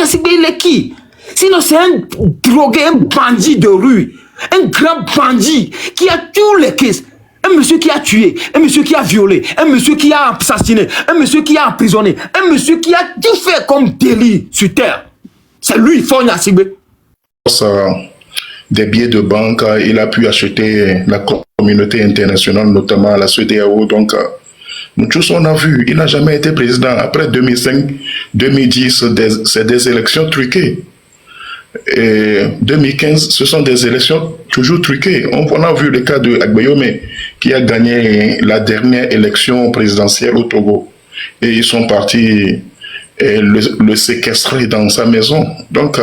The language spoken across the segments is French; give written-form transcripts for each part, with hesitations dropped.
Nyassigbe, il est qui? Sinon, c'est un drogué, un bandit de rue, un grand bandit qui a tous les caisses. Un monsieur qui a tué, un monsieur qui a violé, un monsieur qui a assassiné, un monsieur qui a emprisonné, un monsieur qui a tout fait comme délit sur terre. C'est lui, Faure Nyassigbe. Des billets de banque, il a pu acheter la communauté internationale, notamment la CEDEAO. Donc, nous tous on a vu, il n'a jamais été président. Après 2005, 2010, c'est des élections truquées. Et 2015, ce sont des élections toujours truquées. On a vu le cas de Agbayome qui a gagné la dernière élection présidentielle au Togo. Et ils sont partis le séquestrer dans sa maison. Donc,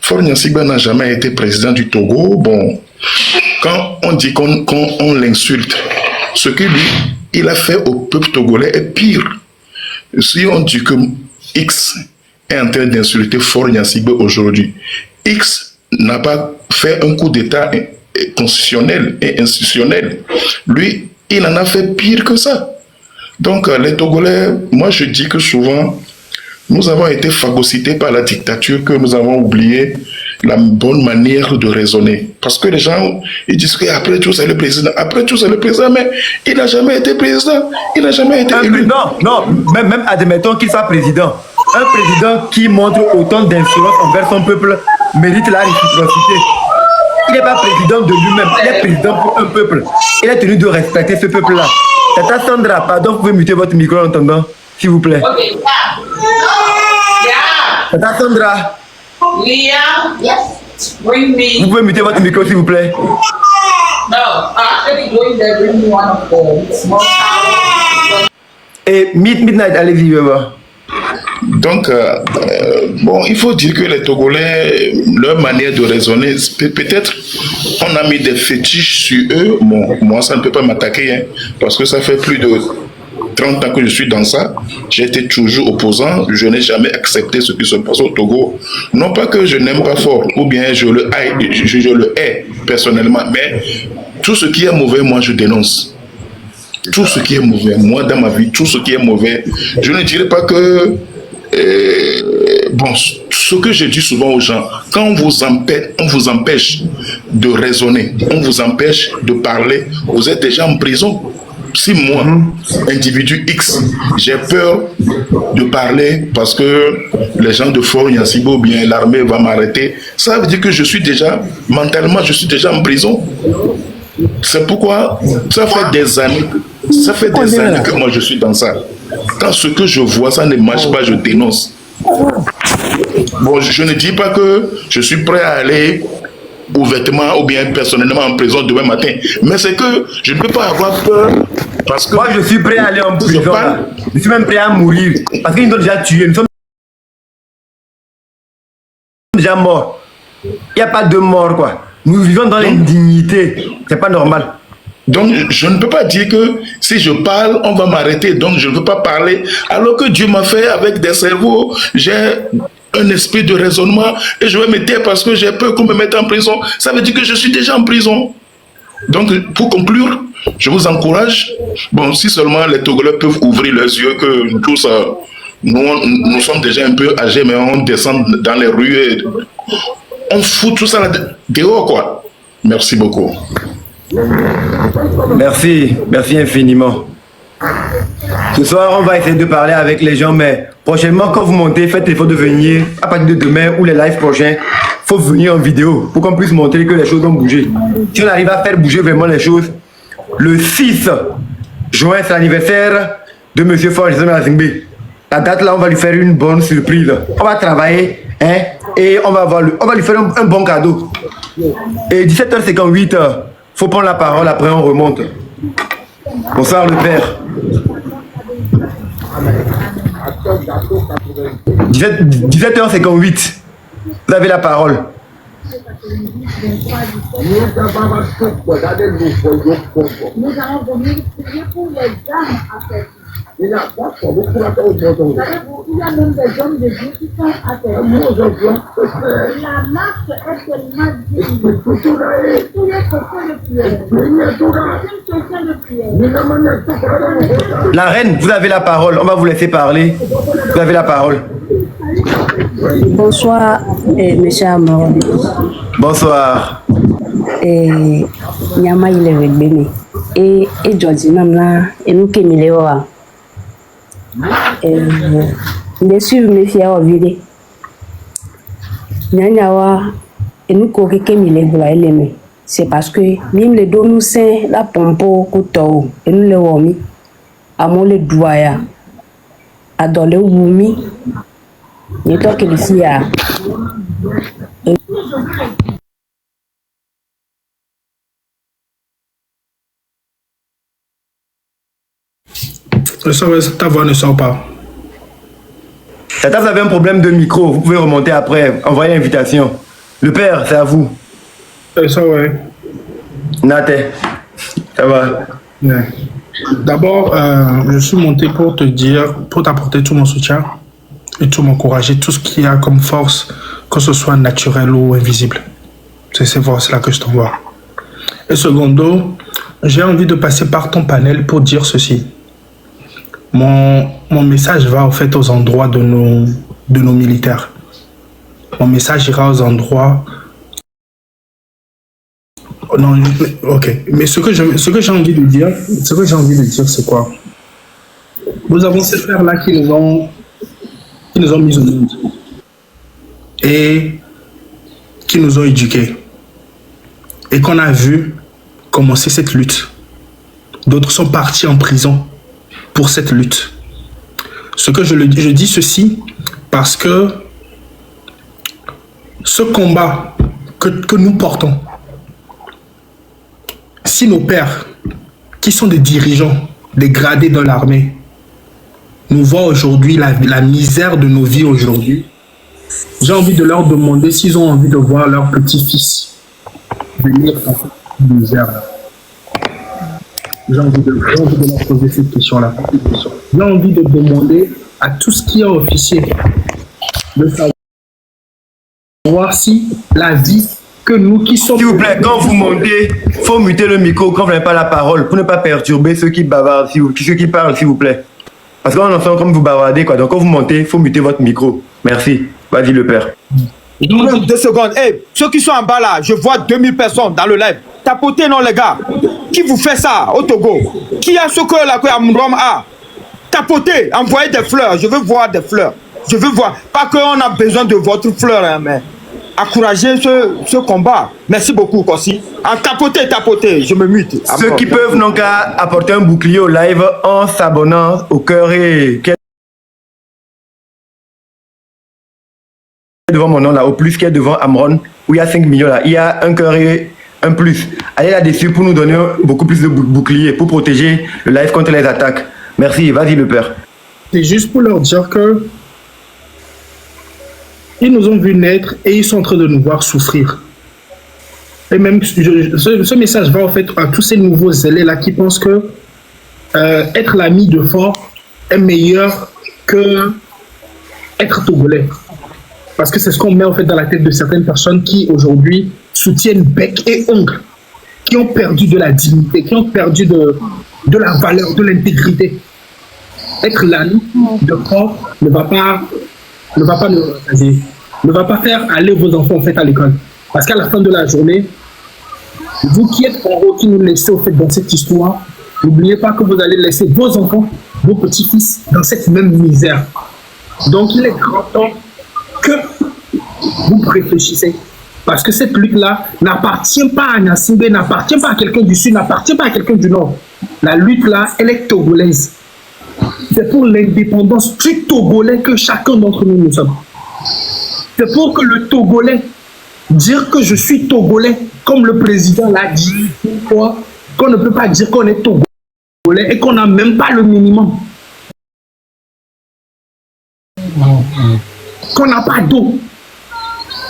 Faure Nyassigbe n'a jamais été président du Togo. Bon, quand on dit qu'on l'insulte, ce que lui, il a fait au peuple togolais est pire. Si on dit que X est en train d'insulter Faure Nyassigbe aujourd'hui, X n'a pas fait un coup d'État constitutionnel et institutionnel. Lui, il en a fait pire que ça. Donc, les Togolais, moi je dis que souvent, nous avons été phagocytés par la dictature, que nous avons oublié la bonne manière de raisonner. Parce que les gens, ils disent qu'après tout, c'est le président. Après tout, c'est le président, mais il n'a jamais été président. Il n'a jamais été élu. Non, même admettons qu'il soit président. Un président qui montre autant d'insolence envers son peuple mérite la réciprocité. Il n'est pas président de lui-même, il est président pour un peuple. Il est tenu de respecter ce peuple-là. Tata Sandra, pardon, vous pouvez muter votre micro en entendant, s'il vous plaît. Okay, Tata Sandra. Leah, yes. Bring me. Vous pouvez muter votre micro, s'il vous plaît. No, actually going there, bring me one of the small towels. Et Midnight, allez-y, Baba. Donc, bon, il faut dire que les Togolais, leur manière de raisonner, peut-être on a mis des fétiches sur eux. Bon, moi, ça ne peut pas m'attaquer, hein, parce que ça fait plus de 30 ans que je suis dans ça. J'ai été toujours opposant. Je n'ai jamais accepté ce qui se passe au Togo. Non pas que je n'aime pas Faure, ou bien je le hais personnellement, mais tout ce qui est mauvais, moi, je dénonce. Tout ce qui est mauvais, moi dans ma vie, tout ce qui est mauvais, je ne dirais pas que... bon, ce que je dis souvent aux gens, quand on vous empêche de raisonner, on vous empêche de parler, vous êtes déjà en prison. Si moi, individu X, j'ai peur de parler parce que les gens de Faure Nyassigbe ou bien l'armée va m'arrêter, ça veut dire que je suis déjà, mentalement, je suis déjà en prison. C'est pourquoi ça fait des années que moi je suis dans ça. Quand ce que je vois, ça ne marche pas, je dénonce. Bon, je ne dis pas que je suis prêt à aller ouvertement ou bien personnellement en prison demain matin, mais c'est que je ne peux pas avoir peur parce que... Moi, je suis prêt à aller en prison. Je suis même prêt à mourir parce qu'ils nous ont déjà tués. Nous sommes déjà morts. Il n'y a pas de mort, quoi. Nous vivons dans l'indignité. C'est pas normal. Donc, je ne peux pas dire que si je parle, on va m'arrêter. Donc, je ne veux pas parler. Alors que Dieu m'a fait avec des cerveaux, j'ai un esprit de raisonnement et je vais me taire parce que j'ai peur qu'on me mette en prison. Ça veut dire que je suis déjà en prison. Donc, pour conclure, je vous encourage. Bon, si seulement les Togolais peuvent ouvrir leurs yeux, que tous, nous sommes déjà un peu âgés, mais on descend dans les rues et on fout tout ça là dehors, quoi. Merci beaucoup. Merci infiniment. Ce soir, on va essayer de parler avec les gens, mais prochainement, quand vous montez, faites l'effort de venir à partir de demain ou les lives prochains. Il faut venir en vidéo pour qu'on puisse montrer que les choses ont bougé. Si on arrive à faire bouger vraiment les choses, le 6 juin, c'est l'anniversaire de M. Faure Nyassigbe. La date là, on va lui faire une bonne surprise. On va travailler, hein, et on va lui faire un bon cadeau. Et 17h58, faut prendre la parole, après on remonte. Bonsoir le père. 17h58, vous avez la parole. Nous allons venir prier pour les dames à faire. Il y a même des hommes de Dieu qui sont à faire. La marche est tellement digne. Tous les chrétiens de prière. La reine, vous avez la parole. On va vous laisser parler. Vous avez la parole. Bonsoir, monsieur Amon. Bonsoir. Nyama il est béni. Et Georgie Namla, et nous qui m'y de suivre mes filles au vide. Nyanyawa, et nous qui m'y c'est parce que même les deux nous saint la pompo couteau et nous les womi à mon le doya à dans le womi et toi qui ici à ta voix ne sort pas. Tata, vous avez un problème de micro, vous pouvez remonter après, envoyer l'invitation. Le père, c'est à vous. Ça ouais. Nate, ça va. Ouais. D'abord, je suis monté pour te dire, pour t'apporter tout mon soutien et tout m'encourager, tout ce qu'il y a comme force, que ce soit naturel ou invisible. C'est ces forces-là que je t'envoie. Et secondo, j'ai envie de passer par ton panel pour dire ceci. Mon message va en fait aux endroits de nos militaires. Mon message ira aux endroits... Non, ok. Mais ce que j'ai envie de dire, c'est quoi? Nous avons ces frères-là qui nous ont mis au monde et qui nous ont éduqués et qu'on a vu commencer cette lutte. D'autres sont partis en prison pour cette lutte. Je dis ceci parce que ce combat que nous portons, si nos pères, qui sont des dirigeants, des gradés de l'armée, nous voient aujourd'hui la misère de nos vies aujourd'hui, j'ai envie de leur demander s'ils ont envie de voir leur petit-fils venir dans cette misère-là. J'ai envie de leur poser cette question-là. J'ai envie de demander à tout ce qui est officier de savoir si la vie que nous qui sommes... S'il vous plaît, quand vous montez, il faut muter le micro quand vous n'avez pas la parole pour ne pas perturber ceux qui bavardent, ceux qui parlent, s'il vous plaît. Parce qu'on entend comme vous bavardez, quoi. Donc quand vous montez, il faut muter votre micro. Merci. Vas-y, le père. 2 secondes. Hey, ceux qui sont en bas là, je vois 2000 personnes dans le live. Tapotez, non, les gars. Qui vous fait ça au Togo? Qui a ce que là que Amrom a? Tapotez, envoyez des fleurs. Je veux voir des fleurs. Je veux voir. Pas qu'on a besoin de votre fleur, hein, mais encouragez ce combat. Merci beaucoup, Kossi. En tapotez, je me mute. Ceux qui peuvent n'ont qu'à apporter un bouclier au live en s'abonnant au cœur et devant mon nom là, au plus qui est devant Amron, où il y a 5 millions là, il y a un cœur et un plus. Allez là-dessus pour nous donner beaucoup plus de boucliers, pour protéger le live contre les attaques. Merci, vas-y le père. C'est juste pour leur dire que ils nous ont vu naître et ils sont en train de nous voir souffrir. Et même, ce message va en fait à tous ces nouveaux zélés là qui pensent que être l'ami de fort est meilleur que être togolais. Parce que c'est ce qu'on met en fait dans la tête de certaines personnes qui aujourd'hui soutiennent bec et ongle, qui ont perdu de la dignité, qui ont perdu de la valeur, de l'intégrité. Être l'ami de fort ne va pas faire aller vos enfants en fait à l'école. Parce qu'à la fin de la journée, vous qui êtes en haut, qui nous laissez au fait dans cette histoire, n'oubliez pas que vous allez laisser vos enfants, vos petits-fils dans cette même misère. Donc il est grand temps que vous réfléchissez. Parce que cette lutte-là n'appartient pas à Nassimbe, n'appartient pas à quelqu'un du Sud, n'appartient pas à quelqu'un du Nord. La lutte-là, elle est togolaise. C'est pour l'indépendance du Togolais que chacun d'entre nous sommes. C'est pour que le Togolais, dire que je suis Togolais, comme le président l'a dit une fois, qu'on ne peut pas dire qu'on est Togolais et qu'on n'a même pas le minimum. Qu'on n'a pas d'eau.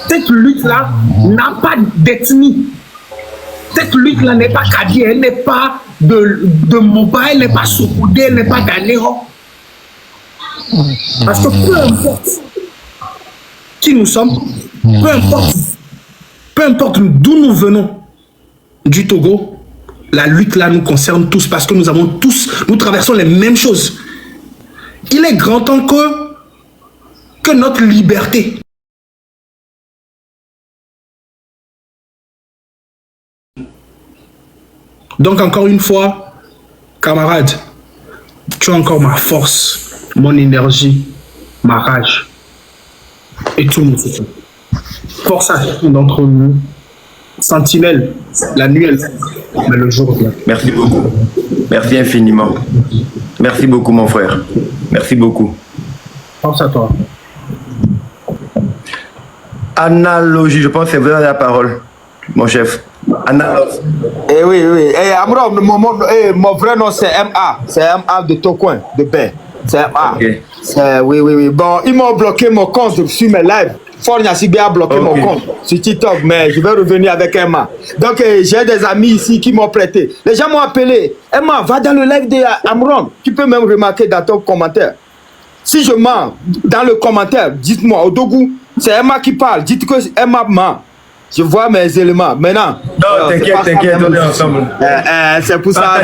Cette lutte-là n'a pas d'ethnie. Cette lutte-là n'est pas Kadi, elle n'est pas de Moba, elle n'est pas Sokoudé, elle n'est pas d'Anéro. Parce que peu importe qui nous sommes, peu importe d'où nous venons du Togo, la lutte là nous concerne tous parce que nous traversons les mêmes choses. Il est grand temps que que notre liberté. Donc encore une fois, camarade, tu as encore ma force, mon énergie, ma rage et tout mon soutien. Force à chacun d'entre nous. Sentinelle, la nuit elle, mais le jour vient. Merci beaucoup. Merci infiniment. Merci beaucoup, mon frère. Merci beaucoup. Pense à toi. Analogie, je pense que c'est vous la parole, mon chef. Analogie. Eh oui, oui. Eh, Amram, mon vrai nom c'est MA. C'est MA de Tocoin, de Bain. C'est MA. Ok. Oui, oui, oui. Bon, ils m'ont bloqué mon compte sur mes lives. Fornia Sigbe a bloqué mon compte sur TikTok, mais je vais revenir avec Emma. Donc, j'ai des amis ici qui m'ont prêté. Les gens m'ont appelé. Emma, va dans le live de Amram. Tu peux même remarquer dans ton commentaire. Si je mens dans le commentaire, dites-moi, Odogu, c'est Emma qui parle. Dites que Emma ment. Je vois mes éléments. Maintenant. Non, t'inquiète, on est ensemble. C'est pour ça.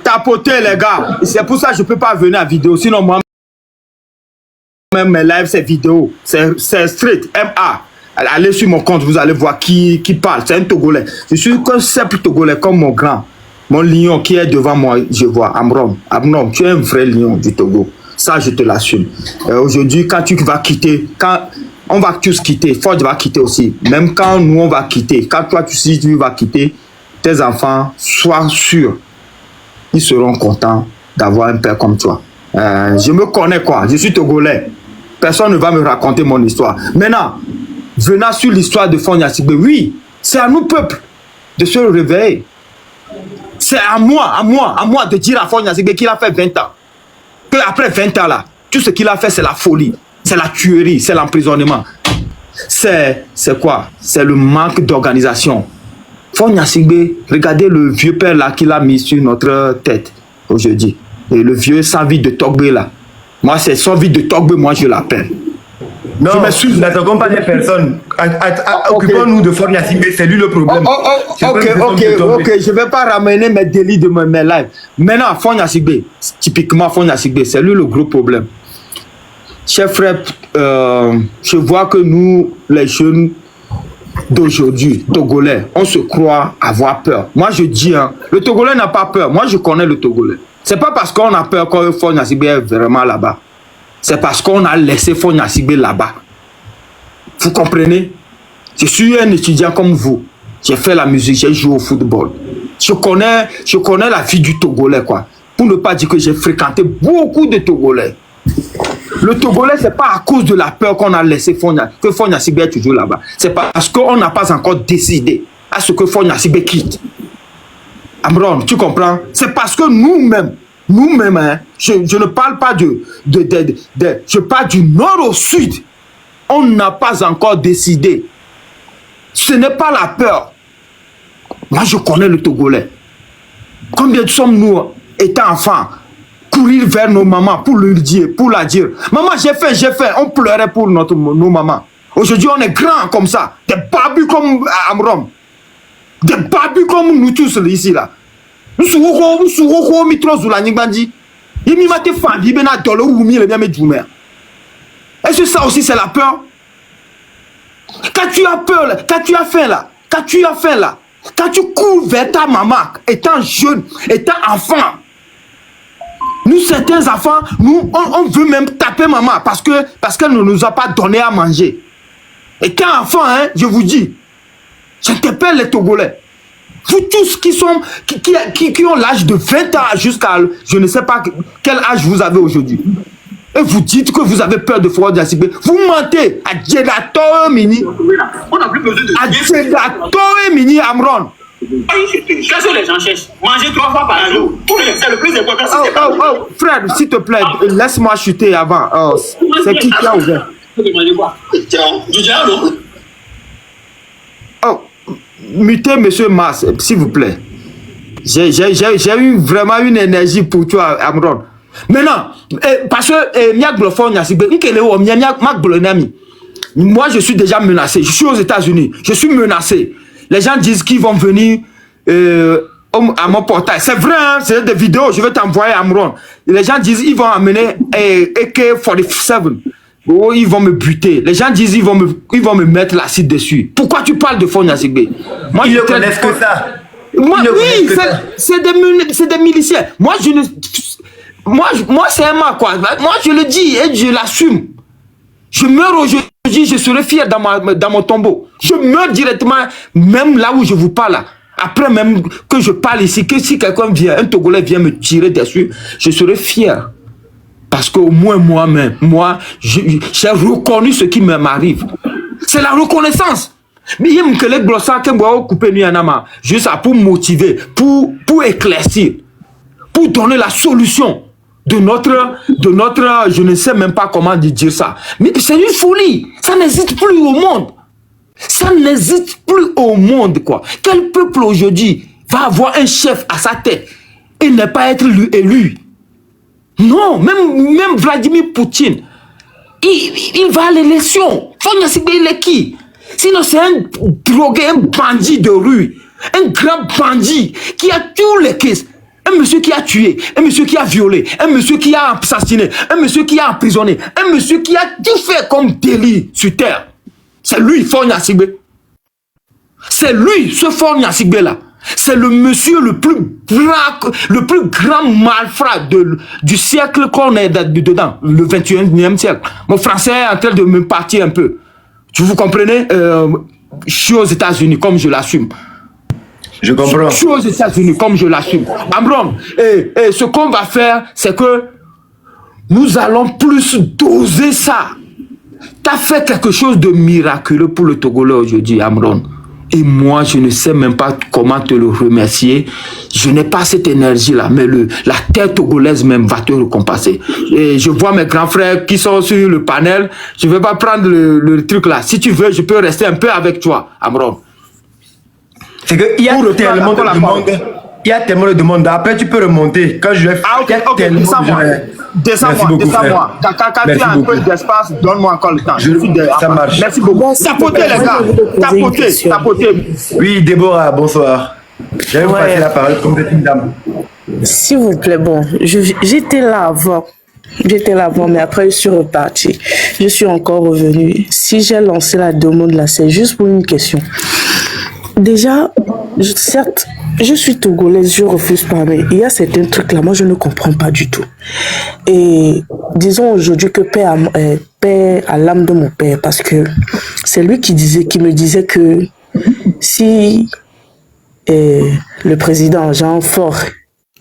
Tapoter, les gars. C'est pour ça que je ne peux pas venir à vidéo. Sinon, moi, même mes lives, c'est vidéo. C'est straight. MA. Allez sur mon compte, vous allez voir qui parle. C'est un Togolais. Je suis qu'un simple Togolais comme mon grand. Mon lion qui est devant moi, je vois. Amram, tu es un vrai lion du Togo. Ça, je te l'assume. Aujourd'hui, quand tu vas quitter, quand on va tous quitter, Ford va quitter aussi. Même quand nous, on va quitter, quand toi, tu vas quitter, tes enfants, sois sûr, ils seront contents d'avoir un père comme toi. Je me connais quoi, je suis Togolais. Personne ne va me raconter mon histoire. Maintenant, venant sur l'histoire de Fornia Sigbe, oui, c'est à nous, peuple, de se réveiller. C'est à moi de dire à Fornia Sigbe qu'il a fait 20 ans. Qu'après 20 ans, là, tout ce qu'il a fait, c'est la folie, c'est la tuerie, c'est l'emprisonnement. C'est quoi? C'est le manque d'organisation. Fornia Sigbe, regardez le vieux père là qu'il a mis sur notre tête aujourd'hui. Et le vieux sans vie de Togbe là. Moi, c'est sans vie de Togbe, moi je l'appelle. Non, n'attaquons pas des personnes. Occupons-nous de Fornia Sigbe, c'est lui le problème. Ok, je ne vais pas ramener mes délits de mes lives. Maintenant, Fornia Sigbe, typiquement Fornia Sigbe, c'est lui le gros problème. Chers frères, je vois que nous, les jeunes d'aujourd'hui, Togolais, on se croit avoir peur. Moi, je dis, hein, le Togolais n'a pas peur. Moi, je connais le Togolais. C'est pas parce qu'on a peur que Fornia Sigbe est vraiment là-bas. C'est parce qu'on a laissé Fornia Sigbe là-bas. Vous comprenez? Je suis un étudiant comme vous. J'ai fait la musique, j'ai joué au football. Je connais la vie du Togolais, quoi. Pour ne pas dire que j'ai fréquenté beaucoup de Togolais. Le Togolais, c'est pas à cause de la peur qu'on a laissé que Fornia Sigbe est toujours là-bas. C'est parce qu'on n'a pas encore décidé à ce que Fornia Sigbe quitte. Amron, tu comprends? C'est parce que nous-mêmes, hein, je ne parle pas je parle du nord au sud. On n'a pas encore décidé. Ce n'est pas la peur. Moi, je connais le Togolais. Combien sommes-nous, étant enfants, courir vers nos mamans pour leur dire, pour la dire, maman, j'ai fait. On pleurait pour nos mamans. Aujourd'hui, on est grands comme ça. Des babus comme Amron. Des babus comme nous tous ici là. Nous sommes mitro zula nyibandi. Yimi mate fambi bena dolo wumi le bien me djoumer. Est-ce que ça aussi c'est la peur? Quand tu as peur là, quand tu as faim là, quand tu cours vers ta maman étant jeune, étant enfant. Nous certains enfants, on veut même taper maman parce qu'elle ne nous a pas donné à manger. Et quand enfant, hein, je vous dis, j'interpelle les Togolais. Vous tous qui ont l'âge de 20 ans jusqu'à, je ne sais pas quel âge vous avez aujourd'hui. Et vous dites que vous avez peur de Fornia Sigbe. Vous mentez. À Djedato Mini. On n'a plus besoin de... À Djedato Mini Amron. Qu'est-ce que les gens cherchent? Manger 3 fois par jour. C'est le plus important. Oh, frère, s'il te plaît, laisse-moi chuter avant. Oh, c'est qui a ouvert? Du diable. Oh, mutez, monsieur Mars, s'il vous plaît. J'ai eu vraiment une énergie pour toi, Amron. Maintenant, parce que moi, je suis déjà menacé. Je suis aux États-Unis. Je suis menacé. Les gens disent qu'ils vont venir à mon portail. C'est vrai, hein, c'est des vidéos, je vais t'envoyer à Amron. Les gens disent ils vont amener AK-47. Oh, ils vont me buter. Les gens disent ils vont me mettre l'acide dessus. Pourquoi tu parles de Fonia Sigbe? Moi, Ils ne connaissent que ça. Moi, oui, c'est des miliciens. Moi, c'est un mal, quoi. Moi, je le dis et je l'assume. Je meurs aujourd'hui, je serai fier dans mon tombeau. Je meurs directement, même là où je vous parle. Là. Après même que je parle ici, que si quelqu'un vient, un Togolais vient me tirer dessus, je serai fier. Parce qu'au moins moi-même, j'ai reconnu ce qui m'arrive. C'est la reconnaissance. Mais il y a un collègue glossard qui m'a coupé juste pour motiver, pour éclaircir, pour donner la solution de notre, je ne sais même pas comment dire ça. Mais c'est une folie. Ça n'existe plus au monde. Ça n'existe plus au monde, quoi. Quel peuple aujourd'hui va avoir un chef à sa tête et ne pas être élu? Non, même Vladimir Poutine, il va à l'élection. Fonia Sigbe, il est qui? Sinon, c'est un drogué, un bandit de rue, un grand bandit qui a tous les caisses. Un monsieur qui a tué, un monsieur qui a violé, un monsieur qui a assassiné, un monsieur qui a emprisonné, un monsieur qui a tout fait comme délit sur terre. C'est lui, Fonia Sigbe. C'est lui, ce Fonia Sigbe là. C'est le monsieur le plus grand malfrat du siècle qu'on est dedans, le 21e siècle. Mon français est en train de me partir un peu. Vous comprenez? Je suis aux États-Unis comme je l'assume. Je comprends. Je suis aux États-Unis comme je l'assume. Amron, ce qu'on va faire, c'est que nous allons plus doser ça. Tu as fait quelque chose de miraculeux pour le Togolais aujourd'hui, Amron. Et moi, je ne sais même pas comment te le remercier. Je n'ai pas cette énergie-là, mais la terre togolaise même va te récompenser. Et je vois mes grands frères qui sont sur le panel. Je ne vais pas prendre le truc là. Si tu veux, je peux rester un peu avec toi, Amron. C'est qu'il y a tellement de monde. Il y a tellement de monde. Après, tu peux remonter. Quand je vais descends-moi. Descends-moi. Quand tu as un peu d'espace, donne-moi encore le temps. Ça marche. Merci beaucoup. Tapotez, les gars. Tapotez. Oui, Déborah, bonsoir. Je vais vous passer la parole comme c'est une dame. S'il vous plaît, bon, j'étais là avant. Mais après, je suis reparti. Je suis encore revenu. Si j'ai lancé la demande là, c'est juste pour une question. Déjà, certes, je suis togolaise, je refuse pas, mais il y a certains trucs là, moi je ne comprends pas du tout. Et disons aujourd'hui que paix à l'âme de mon père, parce que c'est lui qui me disait que si le président Jean Faure,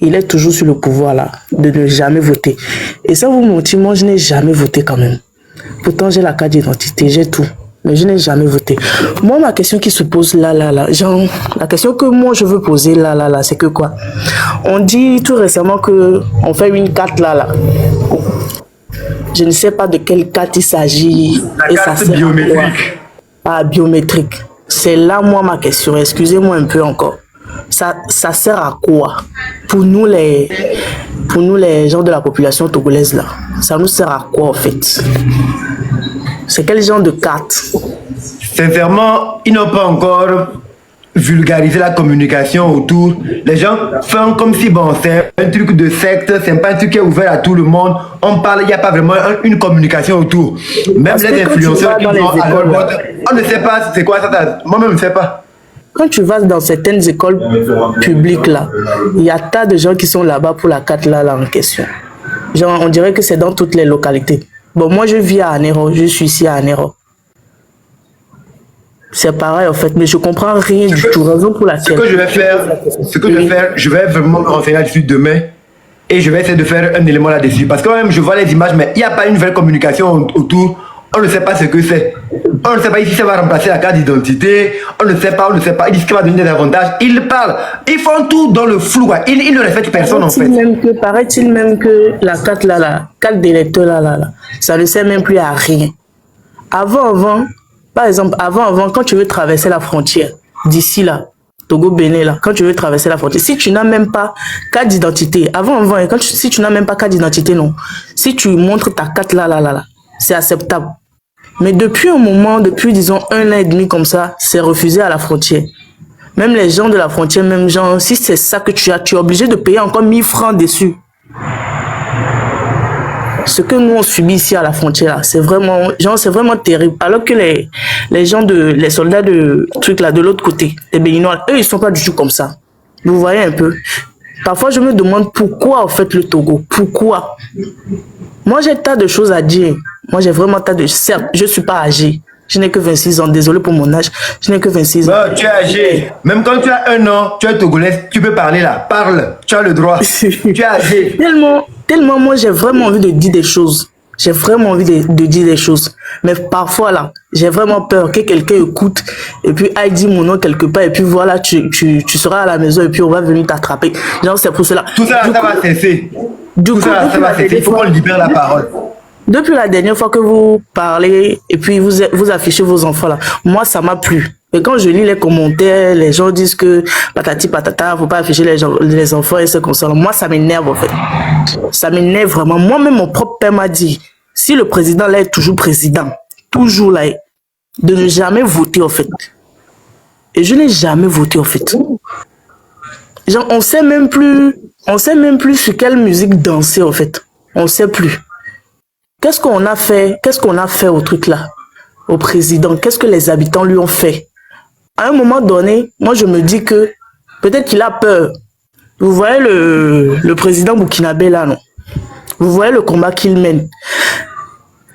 il est toujours sur le pouvoir là, de ne jamais voter. Et ça vous mentir, moi je n'ai jamais voté quand même. Pourtant j'ai la carte d'identité, j'ai tout. Mais je n'ai jamais voté. Moi, ma question qui se pose là, genre, la question que moi je veux poser là, c'est que quoi? On dit tout récemment que on fait une carte là. Je ne sais pas de quelle carte il s'agit. La carte biométrique. Ah, biométrique. C'est là, moi, ma question. Excusez-moi un peu encore. Ça sert à quoi? Pour nous, les gens de la population togolaise là. Ça nous sert à quoi, en fait? C'est quel genre de carte? Sincèrement, ils n'ont pas encore vulgarisé la communication autour. Les gens font comme si bon, c'est un truc de secte, c'est pas un truc qui est ouvert à tout le monde. On parle, il n'y a pas vraiment une communication autour. Même parce les influenceurs qui vont à leur mode, on ne sait pas c'est quoi ça. Moi-même, je ne sais pas. Quand tu vas dans certaines écoles publiques là, il y a tas de gens qui sont là-bas pour la carte là en question. Genre, on dirait que c'est dans toutes les localités. Bon, moi, je vis à Anéro. Je suis ici à Anéro. C'est pareil, en fait, mais je comprends rien du tout. Raison pour laquelle... Ce que je vais faire, je vais vraiment me renseigner là-dessus demain et je vais essayer de faire un élément là-dessus. Parce que même, je vois les images, mais il n'y a pas une vraie communication autour. On ne sait pas ce que c'est. On ne sait pas si ça va remplacer la carte d'identité. On ne sait pas. Ils disent qu'il va donner des avantages. Ils parlent. Ils font tout dans le flou. Ils ne respectent personne, en fait. Paraît-il même que la carte la carte d'électeur là, ça ne sert même plus à rien. Avant, par exemple, quand tu veux traverser la frontière, d'ici là, Togo-Bénin là, quand tu veux traverser la frontière, si tu n'as même pas carte d'identité, si tu n'as même pas carte d'identité, non, si tu montres ta carte là, c'est acceptable. Mais depuis un moment, depuis disons 1 an et demi comme ça, c'est refusé à la frontière. Même les gens de la frontière, même genre, si c'est ça que tu as, tu es obligé de payer encore 1000 francs dessus. Ce que nous on subit ici à la frontière, là, c'est vraiment, genre, c'est vraiment terrible. Alors que les gens les soldats de trucs là, de l'autre côté, les Béninois, eux, ils sont pas du tout comme ça. Vous voyez un peu. Parfois, je me demande pourquoi, en fait, le Togo. Pourquoi? Moi, j'ai tas de choses à dire. Moi, j'ai vraiment tas de... Certes, je suis pas âgé. Je n'ai que 26 ans. Désolé pour mon âge. Je n'ai que 26 ans. Non, tu es âgé. Même quand tu as 1 an, tu es togolais, tu peux parler là. Parle. Tu as le droit. Tu es âgé. Tellement, moi, j'ai vraiment envie de dire des choses. J'ai vraiment envie de dire des choses. Mais parfois, là, j'ai vraiment peur que quelqu'un écoute et puis aille dire mon nom quelque part et puis voilà, tu seras à la maison et puis on va venir t'attraper. Genre, c'est pour cela. Tout ça, ça va cesser. Tout ça, ça va cesser. Il faut qu'on libère la parole. Depuis la dernière fois que vous parlez et puis vous affichez vos enfants là, moi, ça m'a plu. Et quand je lis les commentaires, les gens disent que patati patata, faut pas afficher les enfants et ce qu'on sort. Moi, ça m'énerve en fait. Ça m'énerve vraiment. Moi-même, mon propre père m'a dit, si le président là est toujours président, toujours là, de ne jamais voter en fait. Et je n'ai jamais voté en fait. Genre, on sait même plus sur quelle musique danser en fait. On sait plus. Qu'est-ce qu'on a fait au truc là, au président? Qu'est-ce que les habitants lui ont fait? À un moment donné, moi je me dis que peut-être qu'il a peur. Vous voyez le président burkinabé là, non? Vous voyez le combat qu'il mène.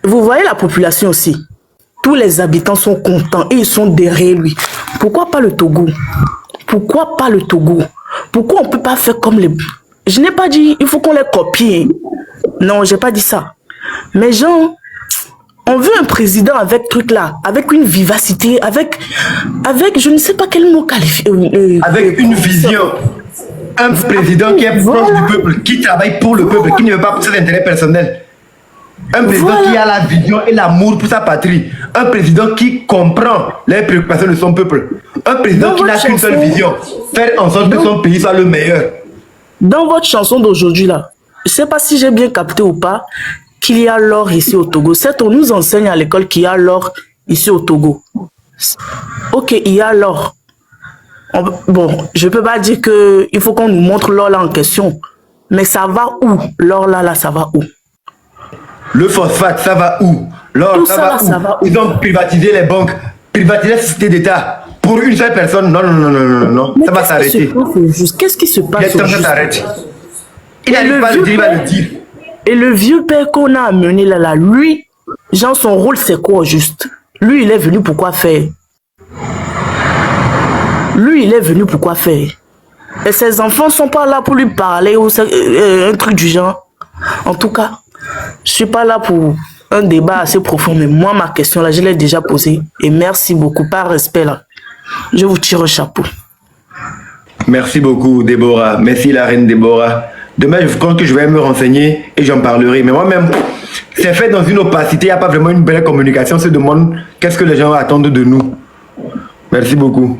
Vous voyez la population aussi. Tous les habitants sont contents et ils sont derrière lui. Pourquoi pas le Togo? Pourquoi pas le Togo? Pourquoi on peut pas faire comme les... Je n'ai pas dit il faut qu'on les copie. Non, j'ai pas dit ça. Mais genre, on veut un président avec truc là, avec une vivacité, avec je ne sais pas quel mot qualifier. Avec une vision. Un président qui est proche du peuple, qui travaille pour le peuple, qui ne veut pas pour ses intérêts personnels. Un président qui a la vision et l'amour pour sa patrie. Un président qui comprend les préoccupations de son peuple. Un président qui n'a qu'une seule vision. Faire en sorte que son pays soit le meilleur. Dans votre chanson d'aujourd'hui là, je ne sais pas si j'ai bien capté ou pas, qu'il y a l'or ici au Togo. Certes, on nous enseigne à l'école qu'il y a l'or ici au Togo. Ok, il y a l'or. Bon, je ne peux pas dire qu'il faut qu'on nous montre l'or là en question. Mais ça va où? L'or là, ça va où? Le phosphate, ça va où? L'or, ça va où? Ils ont privatisé les banques, privatisé la société d'État. Pour une seule personne, non. Ça va s'arrêter. Qu'est-ce qui se passe? Ça s'arrête. Il n'arrive pas à le dire, il va le dire. Et le vieux père qu'on a amené là, lui, genre son rôle c'est quoi juste? Lui, il est venu pour quoi faire? Et ses enfants sont pas là pour lui parler ou un truc du genre. En tout cas, je suis pas là pour un débat assez profond, mais moi, ma question là, je l'ai déjà posée. Et merci beaucoup, par respect là. Je vous tire un chapeau. Merci beaucoup, Déborah. Merci, la reine Déborah. Demain, je compte que je vais me renseigner et j'en parlerai. Mais moi-même, c'est fait dans une opacité, il n'y a pas vraiment une belle communication. On se demande qu'est-ce que les gens attendent de nous. Merci beaucoup.